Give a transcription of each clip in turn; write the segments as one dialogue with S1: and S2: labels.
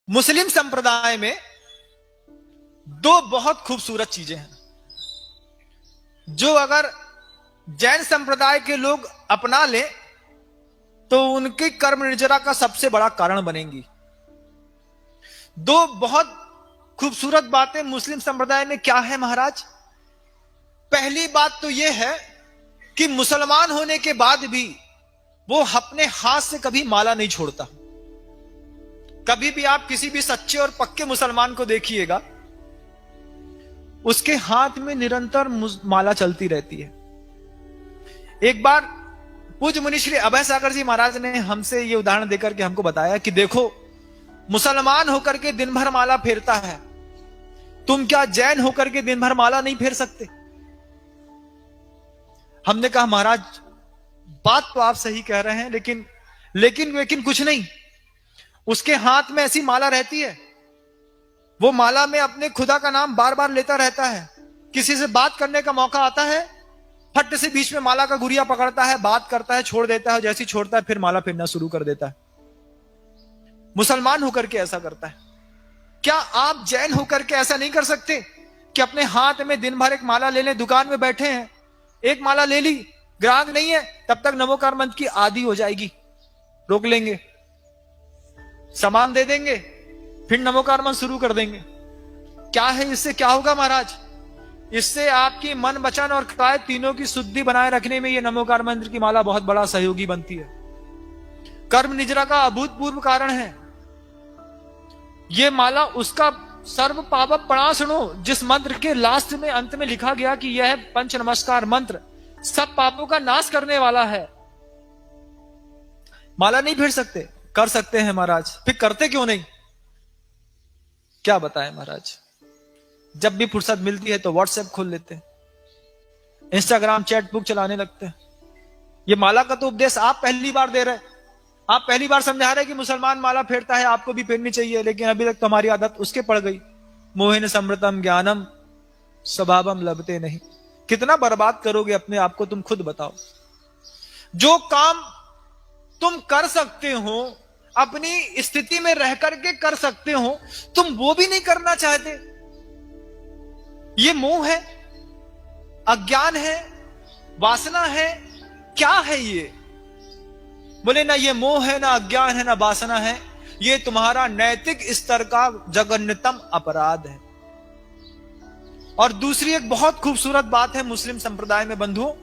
S1: मुस्लिम संप्रदाय में दो बहुत खूबसूरत चीजें हैं जो अगर जैन संप्रदाय के लोग अपना ले तो उनकी कर्म निर्जरा का सबसे बड़ा कारण बनेंगी। दो बहुत खूबसूरत बातें मुस्लिम संप्रदाय में क्या है महाराज? पहली बात तो यह है कि मुसलमान होने के बाद भी वो अपने हाथ से कभी माला नहीं छोड़ता। कभी भी आप किसी भी सच्चे और पक्के मुसलमान को देखिएगा, उसके हाथ में निरंतर माला चलती रहती है। एक बार पूज्य मुनि श्री अभय सागर जी महाराज ने हमसे यह उदाहरण देकर के हमको बताया कि देखो, मुसलमान होकर के दिन भर माला फेरता है, तुम क्या जैन होकर के दिन भर माला नहीं फेर सकते? हमने कहा महाराज बात तो आप सही कह रहे हैं, लेकिन कुछ नहीं। उसके हाथ में ऐसी माला रहती है, वो माला में अपने खुदा का नाम बार बार लेता रहता है। किसी से बात करने का मौका आता है, फट से बीच में माला का गुरिया पकड़ता है, बात करता है, छोड़ देता है, जैसे ही छोड़ता है फिर माला फेरना शुरू कर देता है। मुसलमान होकर के ऐसा करता है। क्या आप जैन होकर के ऐसा नहीं कर सकते कि अपने हाथ में दिन भर एक माला ले लें? दुकान में बैठे हैं, एक माला ले ली, ग्राहक नहीं है, तब तक नमोकार मंत्र की आदि हो जाएगी, रोक लेंगे, सामान दे देंगे, फिर नमोकार मंत्र शुरू कर देंगे। क्या है इससे क्या होगा महाराज? इससे आपकी मन वचन और काया तीनों की शुद्धि बनाए रखने में यह नमोकार मंत्र की माला बहुत बड़ा सहयोगी बनती है। कर्म निजरा का अभूतपूर्व कारण है। यह माला उसका सर्व पाप प्रणाशनो, जिस मंत्र के लास्ट में अंत में लिखा गया कि यह पंच नमस्कार मंत्र सब पापों का नाश करने वाला है। माला नहीं फेर सकते? कर सकते हैं महाराज, फिर करते क्यों नहीं? क्या बताएं महाराज, जब भी फुर्सत मिलती है तो व्हाट्सएप खोल लेते हैं, इंस्टाग्राम चैट बुक चलाने लगते हैं। ये माला का तो उपदेश आप पहली बार दे रहे हैं, आप पहली बार समझा रहे कि मुसलमान माला फेरता है, आपको भी फेरनी चाहिए, लेकिन अभी तक तो हमारी आदत उसके पड़ गई। मोहिन समृतम ज्ञानम स्वभावम लभते नहीं। कितना बर्बाद करोगे अपने आप को, तुम खुद बताओ। जो काम तुम कर सकते हो, अपनी स्थिति में रह करके कर सकते हो, तुम वो भी नहीं करना चाहते। ये मोह है, अज्ञान है, वासना है, क्या है ये? बोले ना ये मोह है, ना अज्ञान है, ना वासना है, ये तुम्हारा नैतिक स्तर का जघन्यतम अपराध है। और दूसरी एक बहुत खूबसूरत बात है मुस्लिम संप्रदाय में बंधुओं,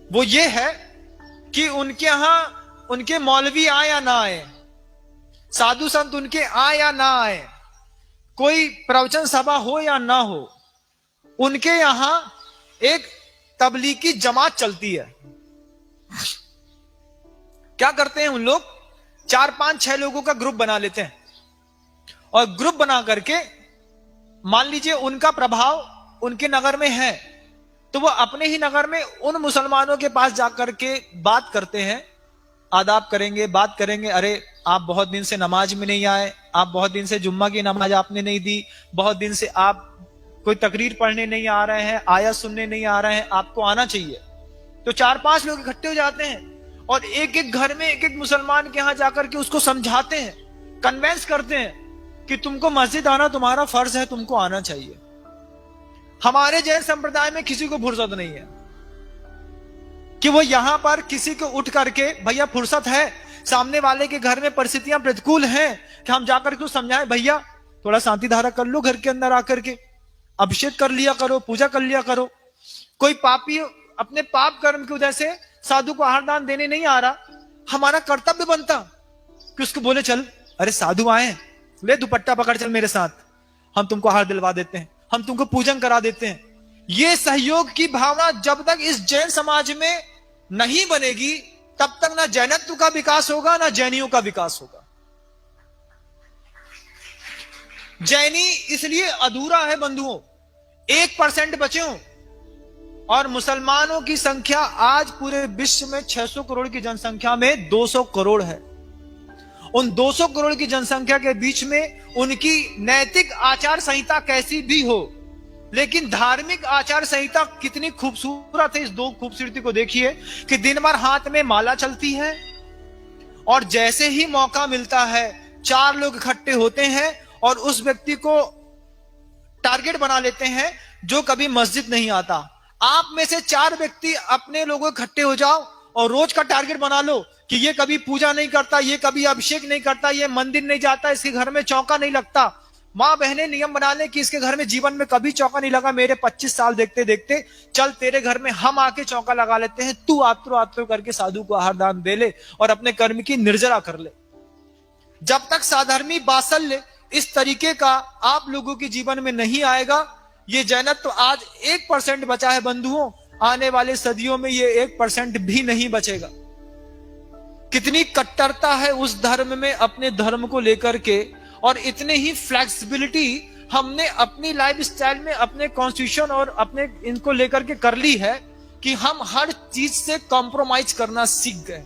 S1: वो ये है कि उनके यहां उनके मौलवी आए या ना आए, साधु संत उनके आए या ना आए, कोई प्रवचन सभा हो या ना हो, उनके यहां एक तबलीगी जमात चलती है। क्या करते हैं उन लोग? 4, 5, 6 लोगों का ग्रुप बना लेते हैं और ग्रुप बना करके, मान लीजिए उनका प्रभाव उनके नगर में है, तो वो अपने ही नगर में उन मुसलमानों के पास जाकर के बात करते हैं, आदाब करेंगे, बात करेंगे। अरे आप बहुत दिन से नमाज में नहीं आए, आप बहुत दिन से जुम्मा की नमाज आपने नहीं दी, बहुत दिन से आप कोई तकरीर पढ़ने नहीं आ रहे हैं, आयत सुनने नहीं आ रहे हैं, आपको आना चाहिए। तो 4-5 लोग इकट्ठे हो जाते हैं और एक एक घर में एक एक मुसलमान के यहां जाकर के उसको समझाते हैं, कन्वेंस करते हैं कि तुमको मस्जिद आना तुम्हारा फर्ज है, तुमको आना चाहिए। हमारे जैन संप्रदाय में किसी को फुर्सत नहीं है कि वो यहां पर किसी को उठ करके, भैया फुर्सत है, सामने वाले के घर में परिस्थितियां प्रतिकूल हैं कि हम जाकर के समझाएं, भैया थोड़ा शांति धारा कर लो, घर के अंदर आकर के अभिषेक कर लिया करो, पूजा कर लिया करो। कोई पापी अपने पाप कर्म की वजह से साधु को आहार दान देने नहीं आ रहा, हमारा कर्तव्य बनता कि उसको बोले, चल अरे साधु आए, ले दुपट्टा पकड़ चल मेरे साथ, हम तुमको आहार दिलवा देते हैं, हम तुमको पूजन करा देते हैं। ये सहयोग की भावना जब तक इस जैन समाज में नहीं बनेगी, तब तक ना जैनत्व का विकास होगा, ना जैनियों का विकास होगा। जैनी इसलिए अधूरा है बंधुओं, 1% बचे हो, और मुसलमानों की संख्या आज पूरे विश्व में 600 करोड़ की जनसंख्या में 200 करोड़ है। उन 200 करोड़ की जनसंख्या के बीच में उनकी नैतिक आचार संहिता कैसी भी हो, लेकिन धार्मिक आचार संहिता कितनी खूबसूरत है। इस दो खूबसूरती को देखिए कि दिन भर हाथ में माला चलती है और जैसे ही मौका मिलता है 4 लोग इकट्ठे होते हैं और उस व्यक्ति को टारगेट बना लेते हैं जो कभी मस्जिद नहीं आता। आप में से 4 व्यक्ति अपने लोगों इकट्ठे हो जाओ और रोज का टारगेट बना लो कि ये कभी पूजा नहीं करता, ये कभी अभिषेक नहीं करता, ये मंदिर नहीं जाता, इसके घर में चौका नहीं लगता। माँ बहनें नियम बना ले कि इसके घर में जीवन में कभी चौका नहीं लगा, मेरे 25 साल देखते देखते, चल तेरे घर में हम आके चौका लगा लेते हैं, तू आत्रो आत्रो करके साधु को आहार दान दे ले और अपने कर्म की निर्जरा कर ले। जब तक साधर्मी बात्सल्य इस तरीके का आप लोगों के जीवन में नहीं आएगा, ये जैनत्व आज 1% बचा है बंधुओं, आने वाले सदियों में ये 1% भी नहीं बचेगा। कितनी कट्टरता है उस धर्म में अपने धर्म को लेकर के, और इतने ही फ्लेक्सिबिलिटी हमने अपनी लाइफ स्टाइल में अपने कॉन्स्टिट्यूशन और अपने इनको लेकर के कर ली है कि हम हर चीज से कॉम्प्रोमाइज करना सीख गए।